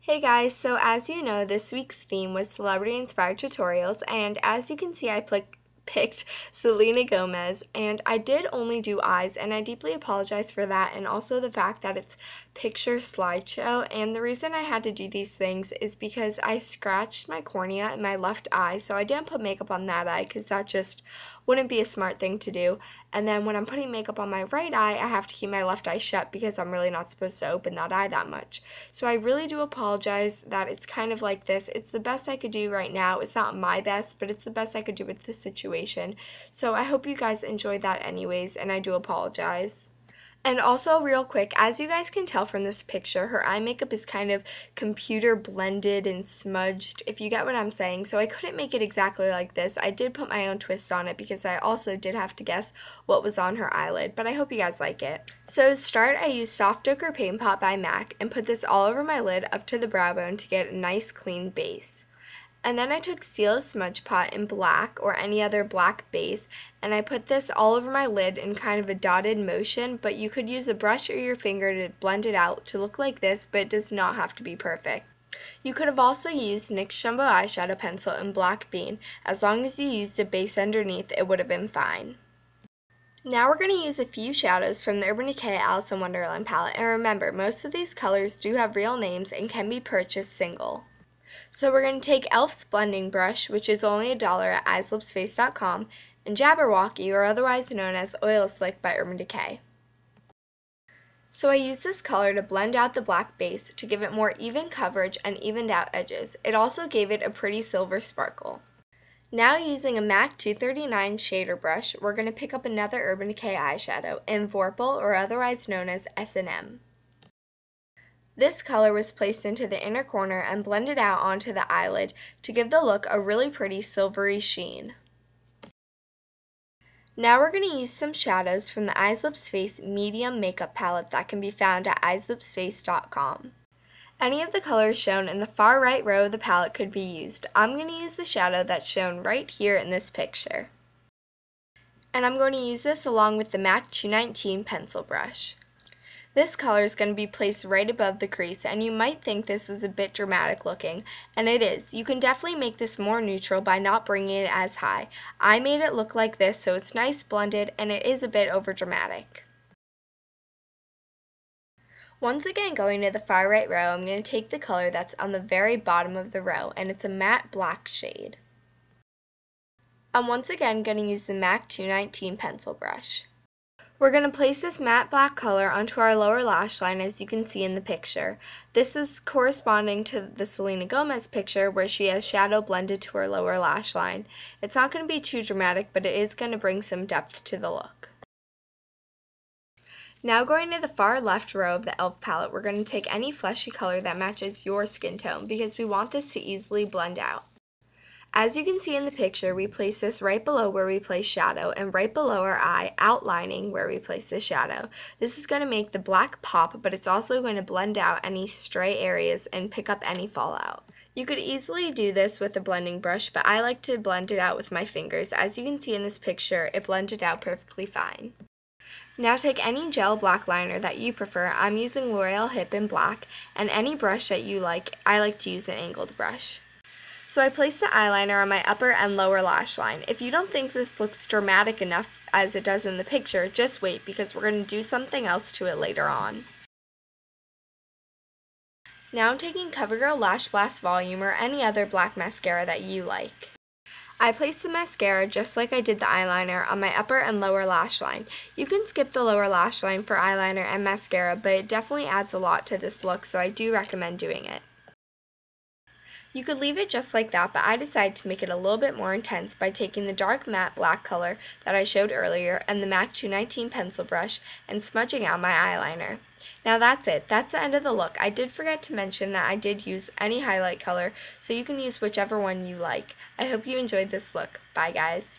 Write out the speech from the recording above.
Hey guys, so as you know, this week's theme was celebrity inspired tutorials, and as you can see, I picked Selena Gomez, and I did only do eyes, and I deeply apologize for that, and also the fact that it's picture slideshow. And the reason I had to do these things is because I scratched my cornea in my left eye, so I didn't put makeup on that eye because that just wouldn't be a smart thing to do. And then when I'm putting makeup on my right eye, I have to keep my left eye shut because I'm really not supposed to open that eye that much. So I really do apologize that it's kind of like this. It's the best I could do right now. It's not my best, but it's the best I could do with this situation. So I hope you guys enjoyed that anyways, and I do apologize. And also, real quick, as you guys can tell from this picture, her eye makeup is kind of computer blended and smudged, if you get what I'm saying. So I couldn't make it exactly like this. I did put my own twist on it because I also did have to guess what was on her eyelid, but I hope you guys like it. So to start, I used Soft Ochre Paint Pot by MAC and put this all over my lid up to the brow bone to get a nice clean base. And then I took Seal's Smudge Pot in black or any other black base, and I put this all over my lid in kind of a dotted motion, but you could use a brush or your finger to blend it out to look like this, but it does not have to be perfect. You could have also used NYX Jumbo Eyeshadow Pencil in Black Bean. As long as you used a base underneath, it would have been fine. Now we're going to use a few shadows from the Urban Decay Alice in Wonderland palette, and remember, most of these colors do have real names and can be purchased single. So we're going to take e.l.f.'s blending brush, which is only $1 at eyeslipsface.com, and Jabberwocky, or otherwise known as Oil Slick by Urban Decay. So I used this color to blend out the black base to give it more even coverage and evened out edges. It also gave it a pretty silver sparkle. Now using a MAC 239 shader brush, we're going to pick up another Urban Decay eyeshadow in Vorpal, or otherwise known as S&M. This color was placed into the inner corner and blended out onto the eyelid to give the look a really pretty silvery sheen. Now we're going to use some shadows from the Eyes Lips Face medium makeup palette that can be found at eyeslipsface.com. Any of the colors shown in the far right row of the palette could be used. I'm going to use the shadow that's shown right here in this picture. And I'm going to use this along with the MAC 219 pencil brush. This color is going to be placed right above the crease, and you might think this is a bit dramatic looking, and it is. You can definitely make this more neutral by not bringing it as high. I made it look like this, so it's nice blended, and it is a bit over dramatic. Once again, going to the far right row, I'm going to take the color that's on the very bottom of the row, and it's a matte black shade. I'm once again going to use the MAC 219 pencil brush. We're going to place this matte black color onto our lower lash line, as you can see in the picture. This is corresponding to the Selena Gomez picture where she has shadow blended to her lower lash line. It's not going to be too dramatic, but it is going to bring some depth to the look. Now going to the far left row of the e.l.f. palette, we're going to take any fleshy color that matches your skin tone because we want this to easily blend out. As you can see in the picture, we place this right below where we place shadow and right below our eye, outlining where we place the shadow. This is going to make the black pop, but it's also going to blend out any stray areas and pick up any fallout. You could easily do this with a blending brush, but I like to blend it out with my fingers. As you can see in this picture, it blended out perfectly fine. Now take any gel black liner that you prefer. I'm using L'Oreal Hip in black, and any brush that you like. I like to use an angled brush. So I placed the eyeliner on my upper and lower lash line. If you don't think this looks dramatic enough as it does in the picture, just wait because we're going to do something else to it later on. Now I'm taking CoverGirl Lash Blast Volume or any other black mascara that you like. I placed the mascara just like I did the eyeliner on my upper and lower lash line. You can skip the lower lash line for eyeliner and mascara, but it definitely adds a lot to this look, so I do recommend doing it. You could leave it just like that, but I decided to make it a little bit more intense by taking the dark matte black color that I showed earlier and the MAC 219 pencil brush and smudging out my eyeliner. Now that's it. That's the end of the look. I did forget to mention that I did use any highlight color, so you can use whichever one you like. I hope you enjoyed this look. Bye guys.